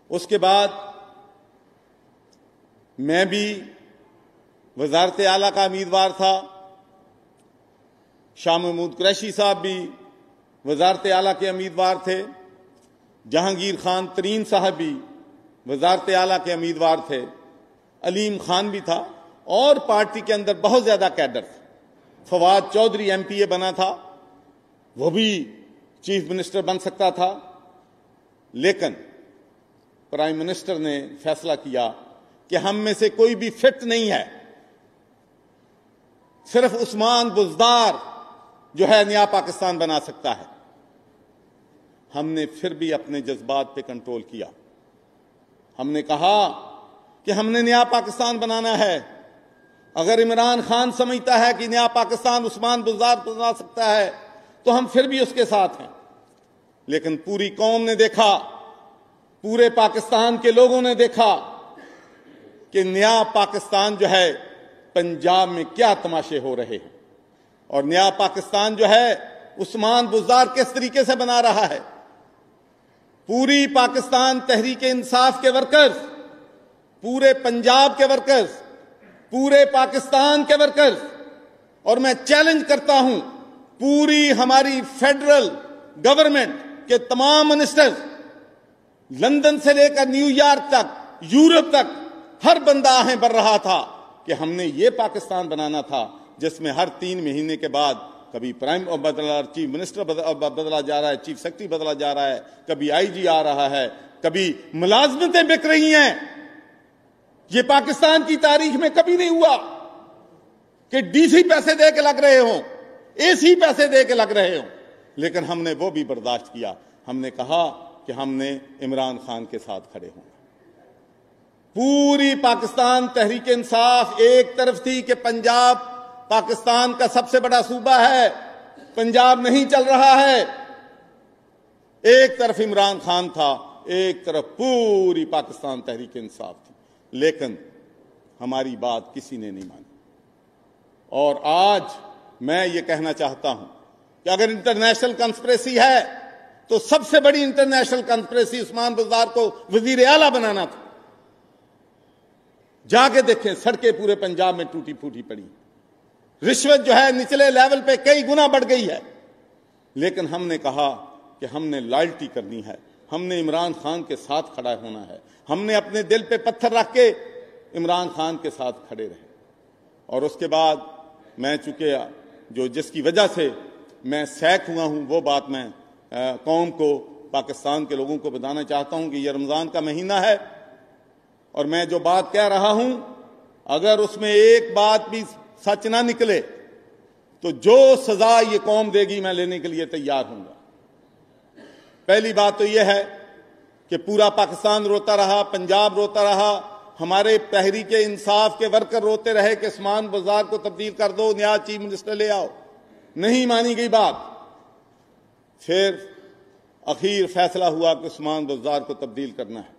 उसके बाद मैं भी वजारत आला का उम्मीदवार था, शाह महमूद कुरैशी साहब भी वजारत आला के उम्मीदवार थे, जहांगीर खान तरीन साहब भी वजारत आला के उम्मीदवार थे, अलीम खान भी था और पार्टी के अंदर बहुत ज्यादा कैडर था। फवाद चौधरी MPA बना था, वो भी चीफ मिनिस्टर बन सकता था, लेकिन प्राइम मिनिस्टर ने फैसला किया कि हम में से कोई भी फिट नहीं है, सिर्फ उस्मान बुज़दार जो है नया पाकिस्तान बना सकता है। हमने फिर भी अपने जज्बात पे कंट्रोल किया। हमने कहा कि हमने नया पाकिस्तान बनाना है। अगर इमरान खान समझता है कि नया पाकिस्तान उस्मान बुज़दार बना सकता है तो हम फिर भी उसके साथ हैं। लेकिन पूरी कौम ने देखा, पूरे पाकिस्तान के लोगों ने देखा कि नया पाकिस्तान जो है पंजाब में क्या तमाशे हो रहे हैं, और नया पाकिस्तान जो है उस्मान बुज़दार किस तरीके से बना रहा है। पूरी पाकिस्तान तहरीक इंसाफ के वर्कर्स, पूरे पंजाब के वर्कर्स, पूरे पाकिस्तान के वर्कर्स, और मैं चैलेंज करता हूं पूरी हमारी फेडरल गवर्नमेंट के तमाम मिनिस्टर्स, लंदन से लेकर न्यूयॉर्क तक, यूरोप तक, हर बंदा आहें भर रहा था कि हमने ये पाकिस्तान बनाना था जिसमें हर 3 महीने के बाद कभी प्राइम बदला, चीफ मिनिस्टर बदला जा रहा है, चीफ सेक्रेटरी बदला जा रहा है, कभी IG आ रहा है, कभी मुलाजमतें बिक रही हैं। ये पाकिस्तान की तारीख में कभी नहीं हुआ कि DC पैसे दे के लग रहे हों, AC पैसे दे के लग रहे हों। लेकिन हमने वो भी बर्दाश्त किया। हमने कहा कि हमने इमरान खान के साथ खड़े होंगे। पूरी पाकिस्तान तहरीक इंसाफ एक तरफ थी कि पंजाब पाकिस्तान का सबसे बड़ा सूबा है, पंजाब नहीं चल रहा है। एक तरफ इमरान खान था, एक तरफ पूरी पाकिस्तान तहरीक इंसाफ थी। लेकिन हमारी बात किसी ने नहीं मानी। और आज मैं ये कहना चाहता हूं कि अगर इंटरनेशनल कंस्पिरेसी है तो सबसे बड़ी इंटरनेशनल कंस्पिरेसी उस्मान बुज़दार को वजीर आला बनाना था। जाके देखें, सड़कें पूरे पंजाब में टूटी फूटी पड़ी, रिश्वत जो है निचले लेवल पे कई गुना बढ़ गई है। लेकिन हमने कहा कि हमने लॉयल्टी करनी है, हमने इमरान खान के साथ खड़ा होना है, हमने अपने दिल पे पत्थर रख के इमरान खान के साथ खड़े रहे। और उसके बाद मैं चूंकि जो जिसकी वजह से मैं सैक हुआ हूं वो बात मैं कौम को, पाकिस्तान के लोगों को बताना चाहता हूं कि यह रमजान का महीना है और मैं जो बात कह रहा हूं अगर उसमें एक बात भी सच ना निकले तो जो सजा ये कौम देगी मैं लेने के लिए तैयार हूंगा। पहली बात तो यह है कि पूरा पाकिस्तान रोता रहा, पंजाब रोता रहा, हमारे तहरीक इंसाफ के वर्कर रोते रहे कि उस्मान बुज़दार को तब्दील कर दो, नया चीफ मिनिस्टर ले आओ। नहीं मानी गई बात। फिर आखिर फैसला हुआ कि उस्मान बुज़दार को तब्दील करना है।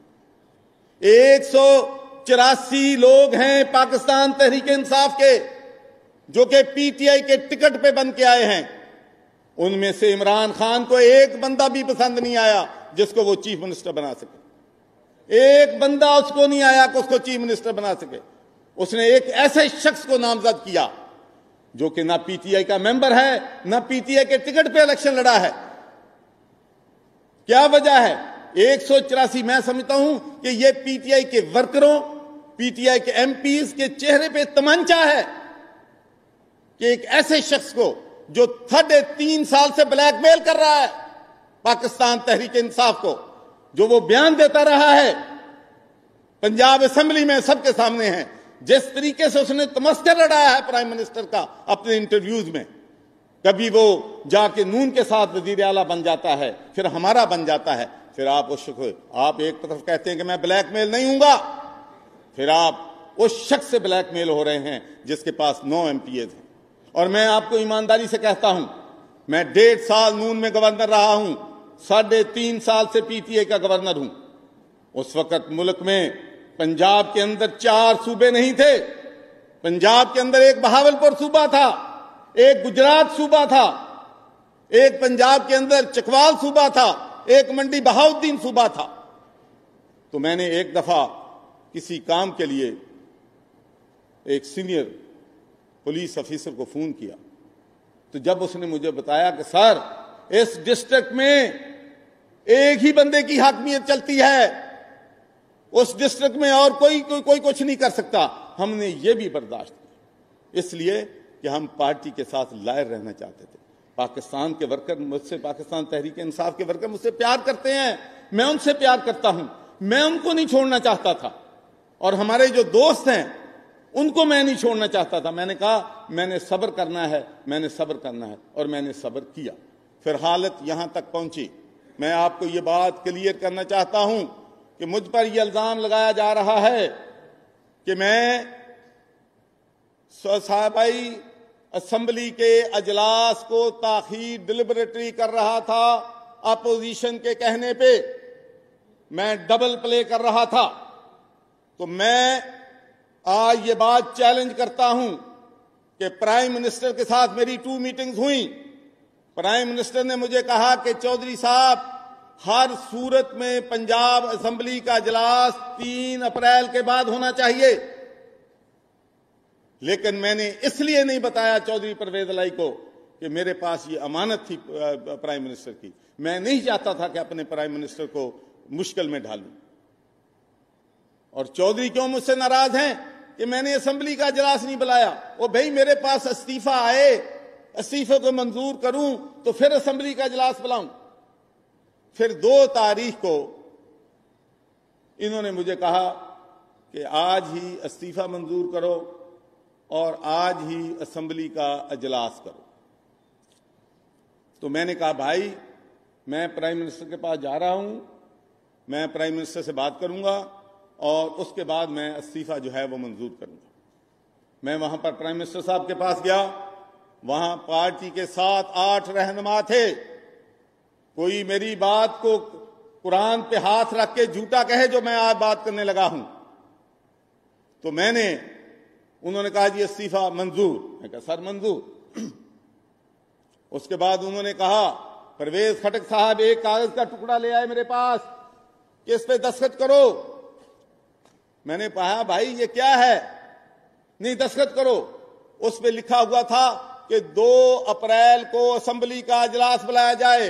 184 लोग हैं पाकिस्तान तहरीक इंसाफ के जो कि PTI के टिकट पे बन के आए हैं। उनमें से इमरान खान को एक बंदा भी पसंद नहीं आया जिसको वो चीफ मिनिस्टर बना सके। एक बंदा उसको नहीं आया कि उसको चीफ मिनिस्टर बना सके। उसने एक ऐसे शख्स को नामजद किया जो कि ना PTI का मेंबर है, ना PTI के टिकट पे इलेक्शन लड़ा है। क्या वजह है? 184 मैं समझता हूं कि ये PTI के वर्करों, PTI के MPs के चेहरे पे तमंचा है कि एक ऐसे शख्स को जो 3.5 साल से ब्लैकमेल कर रहा है पाकिस्तान तहरीक इंसाफ को, जो वो बयान देता रहा है पंजाब असेंबली में सबके सामने है, जिस तरीके से उसने तमस्कर लड़ाया है प्राइम मिनिस्टर का अपने इंटरव्यूज में, कभी वो जाके नून के साथ वजीर आला बन जाता है, फिर हमारा बन जाता है, फिर आप आप एक तरफ कहते हैं कि मैं ब्लैकमेल नहीं हूंगा, फिर आप उस शख्स से ब्लैकमेल हो रहे हैं जिसके पास 9 MPs हैं। और मैं आपको ईमानदारी से कहता हूं, मैं 1.5 साल नून में गवर्नर रहा हूं, 3.5 साल से PTI का गवर्नर हूं। उस वक्त मुल्क में पंजाब के अंदर 4 सूबे नहीं थे। पंजाब के अंदर एक बहावलपुर सूबा था, एक गुजरात सूबा था, एक पंजाब के अंदर चकवाल सूबा था, एक मंडी बहाउद्दीन सूबा था। तो मैंने एक दफा किसी काम के लिए एक सीनियर पुलिस ऑफिसर को फोन किया, तो जब उसने मुझे बताया कि सर इस डिस्ट्रिक्ट में एक ही बंदे की हाकमियत चलती है, उस डिस्ट्रिक्ट में और कोई कुछ नहीं कर सकता, हमने ये भी बर्दाश्त किया, इसलिए कि हम पार्टी के साथ लायर रहना चाहते थे। पाकिस्तान के वर्कर मुझसे, पाकिस्तान तहरीक इंसाफ के वर्कर मुझसे प्यार करते हैं, मैं उनसे प्यार करता हूं, मैं उनको नहीं छोड़ना चाहता था, और हमारे जो दोस्त हैं उनको मैं नहीं छोड़ना चाहता था। मैंने कहा मैंने सब्र करना है, मैंने सब्र करना है, और मैंने सब्र किया। फिर हालत यहां तक पहुंची। मैं आपको ये बात क्लियर करना चाहता हूं कि मुझ पर यह इल्जाम लगाया जा रहा है कि मैं साहबाई असेंबली के अजलास को ताखीर डिलिबरेटरी कर रहा था, अपोजिशन के कहने पे मैं डबल प्ले कर रहा था। तो मैं आज ये बात चैलेंज करता हूं कि प्राइम मिनिस्टर के साथ मेरी 2 मीटिंग्स हुई। प्राइम मिनिस्टर ने मुझे कहा कि चौधरी साहब हर सूरत में पंजाब असेंबली का इजलास 3 अप्रैल के बाद होना चाहिए, लेकिन मैंने इसलिए नहीं बताया चौधरी परवेज इलाही को कि मेरे पास ये अमानत थी प्राइम मिनिस्टर की। मैं नहीं चाहता था कि अपने प्राइम मिनिस्टर को मुश्किल में डालूं। और चौधरी क्यों मुझसे नाराज हैं कि मैंने असेंबली का इजलास नहीं बुलाया? वो भाई मेरे पास इस्तीफा आए, इस्तीफे को मंजूर करूं तो फिर असेंबली का इजलास बुलाऊं। फिर 2 तारीख को इन्होंने मुझे कहा कि आज ही इस्तीफा मंजूर करो और आज ही असेंबली का इजलास करो। तो मैंने कहा भाई मैं प्राइम मिनिस्टर के पास जा रहा हूं, मैं प्राइम मिनिस्टर से बात करूंगा और उसके बाद मैं इस्तीफा जो है वो मंजूर करूंगा। मैं वहां पर प्राइम मिनिस्टर साहब के पास गया, वहां पार्टी के 7-8 रहनुमा थे। कोई मेरी बात को कुरान पे हाथ रख के झूठा कहे जो मैं आज बात करने लगा हूं। तो उन्होंने कहा जी इस्तीफा मंजूर। मैं कहा सर मंजूर। उसके बाद उन्होंने कहा परवेज खटक साहब एक कागज का टुकड़ा ले आए मेरे पास कि इस पे दस्तखत करो। मैंने कहा भाई ये क्या है? नहीं दस्तखत करो। उस पे लिखा हुआ था कि 2 अप्रैल को असेंबली का इजलास बुलाया जाए।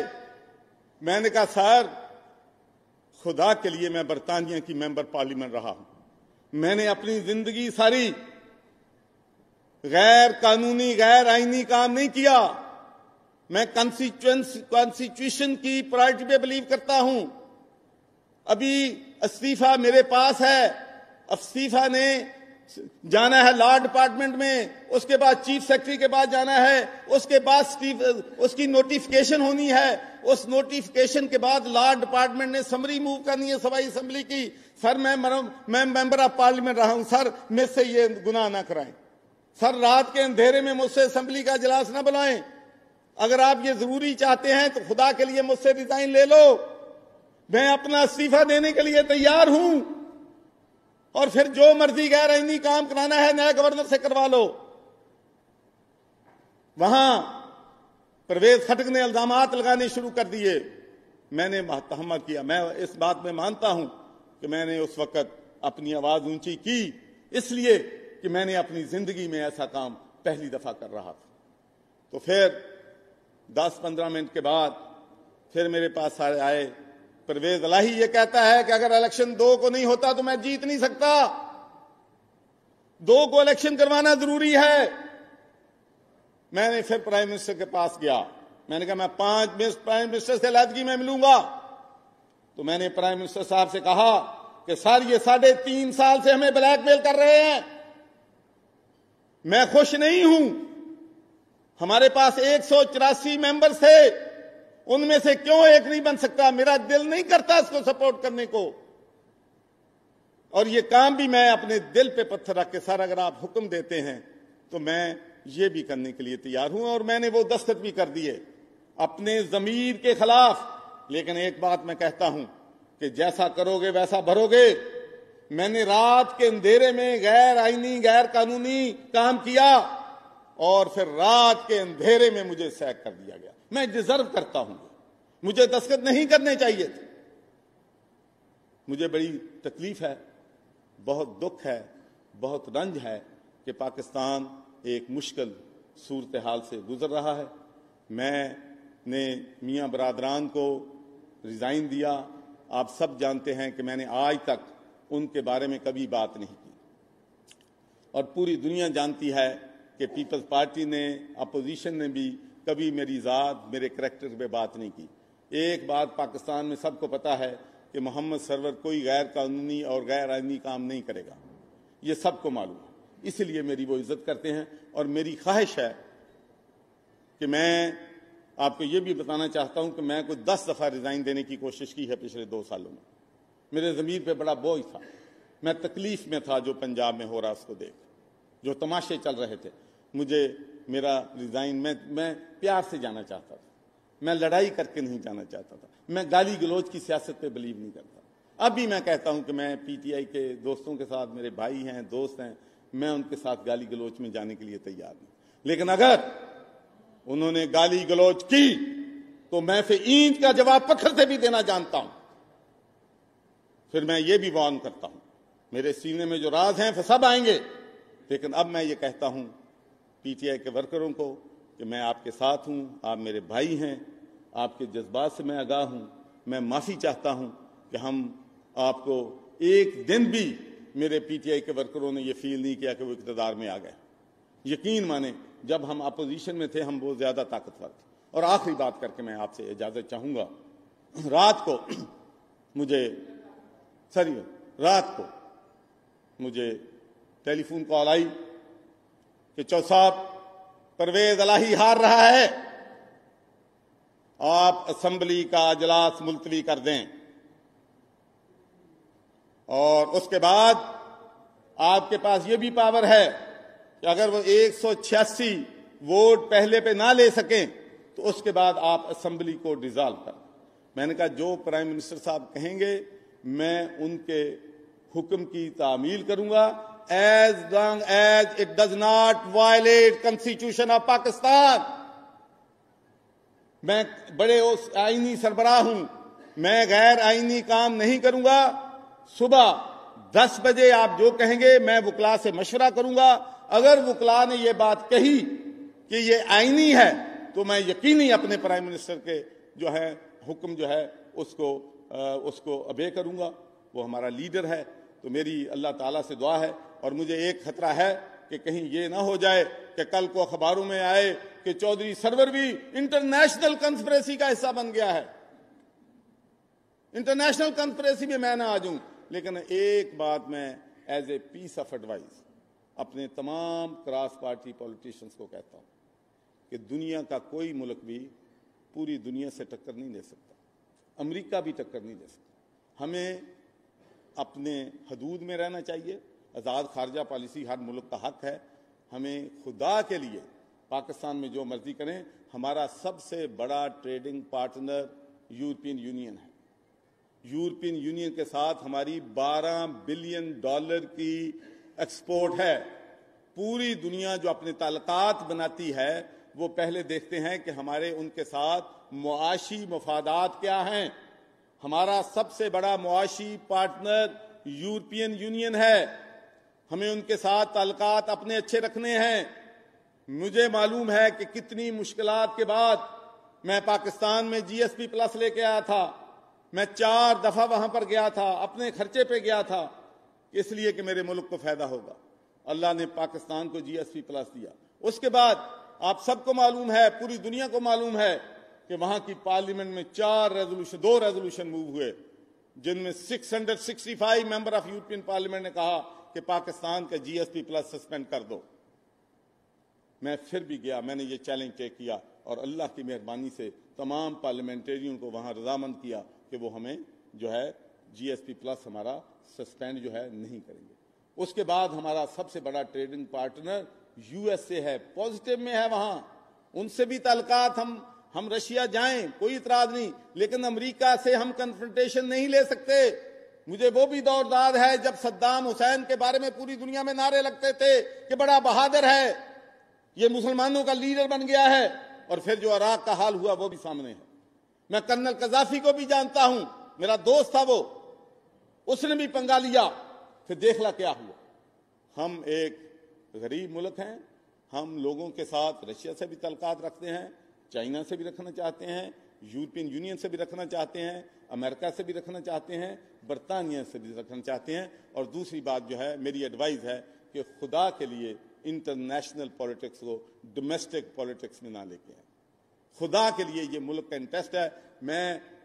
मैंने कहा सर खुदा के लिए मैं बरतानिया की मेंबर पार्लियामेंट रहा हूं, मैंने अपनी जिंदगी सारी गैर कानूनी गैर आईनी काम नहीं किया। मैं कॉन्स्टिट्यूशन की प्रायोरिटी पे बिलीव करता हूं। अभी इस्तीफा मेरे पास है, इस्तीफा ने जाना है लॉ डिपार्टमेंट में, उसके बाद चीफ सेक्रेटरी के पास जाना है, उसके बाद उसकी नोटिफिकेशन होनी है, उस नोटिफिकेशन के बाद लॉ डिपार्टमेंट ने समरी मूव करनी है सवाई असेंबली की। सर मैं मेंबर ऑफ पार्लियामेंट रहा हूं, सर मुझसे ये गुनाह ना कराएं, सर रात के अंधेरे में मुझसे असेंबली का इजलास ना बुलाएं। अगर आप ये जरूरी चाहते हैं तो खुदा के लिए मुझसे रिजाइन ले लो, मैं अपना इस्तीफा देने के लिए तैयार हूं, और फिर जो मर्जी गैर आईनी काम कराना है नया गवर्नर से करवा लो। वहां परवेज खटक ने इल्जामात लगाने शुरू कर दिए। मैंने तहम्मुल किया। मैं इस बात में मानता हूं कि मैंने उस वक्त अपनी आवाज ऊंची की इसलिए कि मैंने अपनी जिंदगी में ऐसा काम पहली दफा कर रहा था। तो फिर 10-15 मिनट के बाद फिर मेरे पास सारे आए। परवेज इलाही ये कहता है कि अगर इलेक्शन 2 को नहीं होता तो मैं जीत नहीं सकता, 2 को इलेक्शन करवाना जरूरी है। मैंने फिर प्राइम मिनिस्टर के पास गया। मैंने कहा मैं 5 प्राइम मिनिस्टर से अलहदगी में मिलूंगा। तो मैंने प्राइम मिनिस्टर साहब से कहा कि सर ये 3.5 साल से हमें ब्लैकमेल कर रहे हैं, मैं खुश नहीं हूं। हमारे पास 184 मेंबर्स थे, उनमें से क्यों एक नहीं बन सकता? मेरा दिल नहीं करता इसको सपोर्ट करने को, और ये काम भी मैं अपने दिल पे पत्थर रख के सर अगर आप हुक्म देते हैं तो मैं ये भी करने के लिए तैयार हूं। और मैंने वो दस्तखत भी कर दिए अपने जमीर के खिलाफ। लेकिन एक बात मैं कहता हूं कि जैसा करोगे वैसा भरोगे। मैंने रात के अंधेरे में गैर आईनी गैर कानूनी काम किया और फिर रात के अंधेरे में मुझे सैक कर दिया गया। मैं डिजर्व करता हूं, मुझे दस्तखत नहीं करने चाहिए थे, मुझे बड़ी तकलीफ है, बहुत दुख है, बहुत रंज है कि पाकिस्तान एक मुश्किल सूरत हाल से गुजर रहा है। मैंने मियाँ बरादरान को रिज़ाइन दिया। आप सब जानते हैं कि मैंने आज तक उनके बारे में कभी बात नहीं की, और पूरी दुनिया जानती है कि पीपल्स पार्टी ने, अपोजिशन ने भी कभी मेरी ज़ात, मेरे करैक्टर पे बात नहीं की। एक बात पाकिस्तान में सबको पता है कि मोहम्मद सरवर कोई गैर कानूनी और गैर आईनी काम नहीं करेगा, ये सबको मालूम है। इसलिए मेरी वो इज्जत करते हैं, और मेरी ख्वाहिश है कि मैं आपको ये भी बताना चाहता हूं कि मैं कोई 10 दफ़ा रिज़ाइन देने की कोशिश की है पिछले 2 सालों में। मेरे ज़मीर पे बड़ा बोझ था, मैं तकलीफ में था जो पंजाब में हो रहा उसको देख, जो तमाशे चल रहे थे। मुझे मेरा रिज़ाइन, मैं प्यार से जाना चाहता था, मैं लड़ाई करके नहीं जाना चाहता था, मैं गाली गलौज की सियासत पे बिलीव नहीं करता। अब भी मैं कहता हूं कि मैं पीटीआई के दोस्तों के साथ, मेरे भाई हैं, दोस्त हैं, मैं उनके साथ गाली गलौज में जाने के लिए तैयार नहीं। लेकिन अगर उन्होंने गाली गलौज की तो मैं फिर ईंट का जवाब पत्थर से भी देना जानता हूं। फिर मैं ये भी वार्न करता हूं, मेरे सीने में जो राज हैं फिर सब आएंगे। लेकिन अब मैं ये कहता हूं पीटीआई के वर्करों को कि मैं आपके साथ हूं, आप मेरे भाई हैं, आपके जज्बात से मैं आगाह हूं। मैं माफ़ी चाहता हूं कि हम आपको एक दिन भी मेरे पीटीआई के वर्करों ने ये फील नहीं किया कि वो इक़्तिदार में आ गए। यकीन माने जब हम अपोजिशन में थे हम बहुत ज़्यादा ताकतवर थे। और आखिरी बात करके मैं आपसे इजाज़त चाहूँगा, रात को मुझे टेलीफोन कॉल आई कि चौ साहब, परवेज इलाही हार रहा है, आप असेंबली का इजलास मुलतवी कर दें, और उसके बाद आपके पास ये भी पावर है कि अगर वो 186 वोट पहले पे ना ले सकें तो उसके बाद आप असेंबली को डिसॉल्व कर। मैंने कहा जो प्राइम मिनिस्टर साहब कहेंगे मैं उनके हुक्म की तामील करूंगा, as long as it does not violate constitution of Pakistan. मैं बड़े आईनी सरबराह हूं, मैं गैर आईनी काम नहीं करूंगा। सुबह 10 बजे आप जो कहेंगे मैं वकला से मशवरा करूंगा। अगर वकला ने यह बात कही कि ये आईनी है तो मैं यकीनी अपने प्राइम मिनिस्टर के जो है हुक्म जो है उसको अबे करूंगा। वो हमारा लीडर है। तो मेरी अल्लाह ताला से दुआ है, और मुझे एक खतरा है कि कहीं ये ना हो जाए कि कल को अखबारों में आए कि चौधरी सरवर भी इंटरनेशनल कंस्पिरेसी का हिस्सा बन गया है। इंटरनेशनल कंस्पिरेसी में मैं ना आ जाऊं। लेकिन एक बात मैं as a piece of advice अपने तमाम क्रॉस पार्टी पॉलिटिशियंस को कहता हूं कि दुनिया का कोई मुल्क भी पूरी दुनिया से टक्कर नहीं दे सकता, अमेरिका भी टक्कर नहीं दे सकता। हमें अपने हदूद में रहना चाहिए। आज़ाद खारजा पॉलिसी हर मुल्क का हक है। हमें खुदा के लिए पाकिस्तान में जो मर्जी करें। हमारा सबसे बड़ा ट्रेडिंग पार्टनर यूरोपियन यूनियन है। यूरोपियन यूनियन के साथ हमारी $12 बिलियन की एक्सपोर्ट है। पूरी दुनिया जो अपने ताल्लुकात बनाती है वो पहले देखते हैं कि हमारे उनके साथ मुआशी मफादात क्या हैं। हमारा सबसे बड़ा मुआशी पार्टनर यूरोपियन यूनियन है। हमें उनके साथ ताल्लुकात अपने अच्छे रखने हैं। मुझे मालूम है कि कितनी मुश्किलात के बाद मैं पाकिस्तान में GSP प्लस लेके आया था। मैं 4 दफा वहां पर गया था, अपने खर्चे पे गया था, इसलिए कि मेरे मुल्क को फायदा होगा। अल्लाह ने पाकिस्तान को GSP प्लस दिया। उसके बाद आप सबको मालूम है, पूरी दुनिया को मालूम है कि वहां की पार्लियामेंट में 2 रेजोल्यूशन मूव हुए, जिनमें 665 मेंबर ऑफ यूरोपियन पार्लियामेंट ने कहा कि पाकिस्तान का GSP प्लस सस्पेंड कर दो। मैं फिर भी गया, मैंने ये चैलेंज टेक किया, और अल्लाह की मेहरबानी से तमाम पार्लियामेंटेरियन को वहां रजामंद किया कि वो हमें जो है GSP प्लस हमारा सस्पेंड जो है नहीं करेंगे। उसके बाद हमारा सबसे बड़ा ट्रेडिंग पार्टनर USA है, पॉजिटिव में है। वहां उनसे भी ताल्लुकात, हम रशिया जाएं कोई इतराज नहीं, लेकिन अमेरिका से हम कन्फ्रंटेशन नहीं ले सकते। मुझे वो भी दौर याद है जब सद्दाम हुसैन के बारे में पूरी दुनिया में नारे लगते थे कि बड़ा बहादुर है, ये मुसलमानों का लीडर बन गया है, और फिर जो इराक का हाल हुआ वो भी सामने है। मैं कर्नल कजाफी को भी जानता हूं, मेरा दोस्त था वो। उसने भी पंगा लिया। फिर देख ला क्या हुआ। हम एक गरीब मुल्क हैं, हम लोगों के साथ रशिया से भी तल्कात रखते हैं, चाइना से भी रखना चाहते हैं, यूरोपियन यूनियन से भी रखना चाहते हैं, अमेरिका से भी रखना चाहते हैं, बरतानिया से भी रखना चाहते हैं। और दूसरी बात जो है, मेरी एडवाइस है कि खुदा के लिए इंटरनेशनल पॉलिटिक्स को डोमेस्टिक पॉलिटिक्स में ना लेके आए। खुदा के लिए ये मुल्क का इंटरेस्ट है।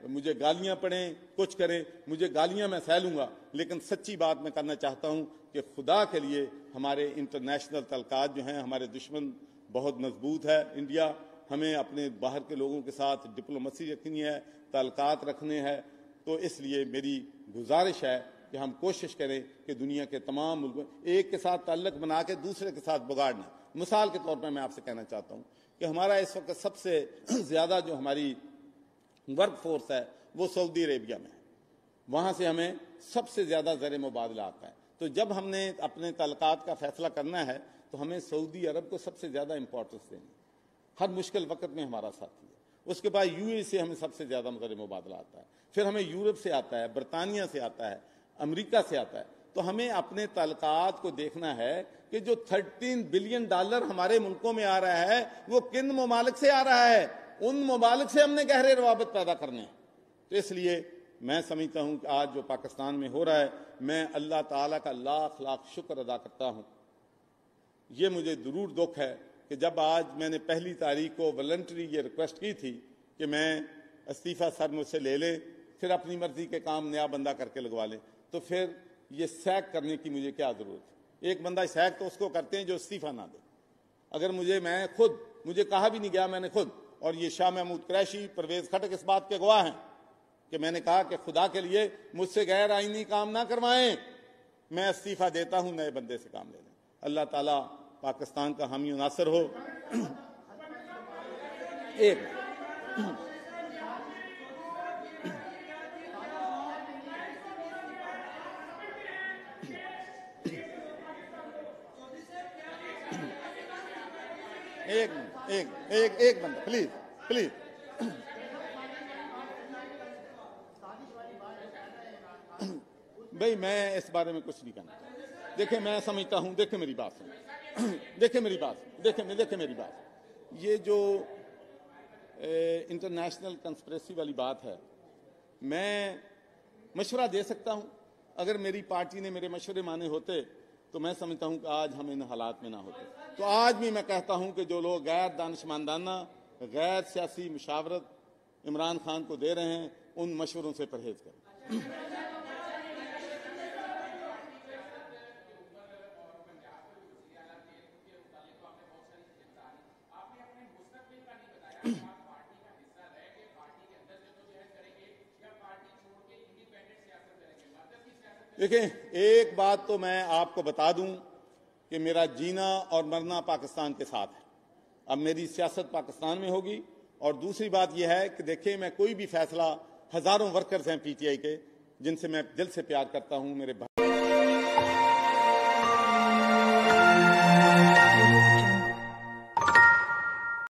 मुझे गालियां पड़ें, कुछ करें, मुझे गालियां मैं सह लूंगा, लेकिन सच्ची बात मैं करना चाहता हूं कि खुदा के लिए हमारे इंटरनेशनल तल्कात जो हैं, हमारे दुश्मन बहुत मजबूत है इंडिया, हमें अपने बाहर के लोगों के साथ डिप्लोमेसी रखनी है, तल्कात रखने हैं। तो इसलिए मेरी गुजारिश है कि हम कोशिश करें कि दुनिया के तमाम मुल्क एक के साथ ताल्लुक बना के दूसरे के साथ बिगाड़ना। मिसाल के तौर पर मैं आपसे कहना चाहता हूं कि हमारा इस वक्त सबसे ज्यादा जो हमारी वर्क फोर्स है वो सऊदी अरेबिया में है। वहां से हमें सबसे ज्यादा ज़र मुबादला आता है। तो जब हमने अपने तल्कात का फैसला करना है तो हमें सऊदी अरब को सबसे ज्यादा इंपॉर्टेंस देनी, हर मुश्किल वक्त में हमारा साथी है। उसके बाद यूएई से हमें सबसे ज्यादा ज़र मुबादला आता है, फिर हमें यूरोप से आता है, बरतानिया से आता है, अमेरिका से आता है। तो हमें अपने तल्कात को देखना है कि जो $13 बिलियन हमारे मुल्कों में आ रहा है वो किन ममालिक से आ रहा है, उन ममालिक से हमने गहरे रवाबत पैदा करने हैं। तो इसलिए मैं समझता हूं कि आज जो पाकिस्तान में हो रहा है, मैं अल्लाह ताला का लाख लाख शुक्र अदा करता हूं। ये मुझे जरूर दुख है कि जब आज मैंने 1 तारीख को वॉलंटरी ये रिक्वेस्ट की थी कि मैं इस्तीफा सर मुझसे ले लें, फिर अपनी मर्जी के काम नया बंदा करके लगवा लें, तो फिर ये सैक करने की मुझे क्या जरूरत है। एक बंदा सैक तो उसको करते हैं जो इस्तीफा ना दे। अगर मुझे कहा भी नहीं गया, मैंने खुद, और ये शाह महमूद कुरैशी, परवेज खटक इस बात के गवाह हैं कि मैंने कहा कि खुदा के लिए मुझसे गैर आईनी काम ना करवाएं, मैं इस्तीफा देता हूं, नए बंदे से काम ले लें। अल्लाह ताला पाकिस्तान का हामी नासर हो। एक एक बंदा प्लीज भाई, मैं इस बारे में कुछ नहीं कहना। देखिए, मैं समझता हूं, देखिए मेरी बात ये जो इंटरनेशनल कंस्पिरेसी वाली बात है, मैं मशवरा दे सकता हूं। अगर मेरी पार्टी ने मेरे मशवरे माने होते तो मैं समझता हूं कि आज हम इन हालात में ना होते। तो आज भी मैं कहता हूं कि जो लोग गैर दानिशमंदाना, गैर सियासी मुशावरत इमरान खान को दे रहे हैं, उन मशवरों से परहेज करें। देखिए, एक बात तो मैं आपको बता दूं कि मेरा जीना और मरना पाकिस्तान के साथ है। अब मेरी सियासत पाकिस्तान में होगी। और दूसरी बात यह है कि देखिए, मैं कोई भी फैसला, हजारों वर्कर्स हैं पीटीआई के जिनसे मैं दिल से प्यार करता हूं, मेरे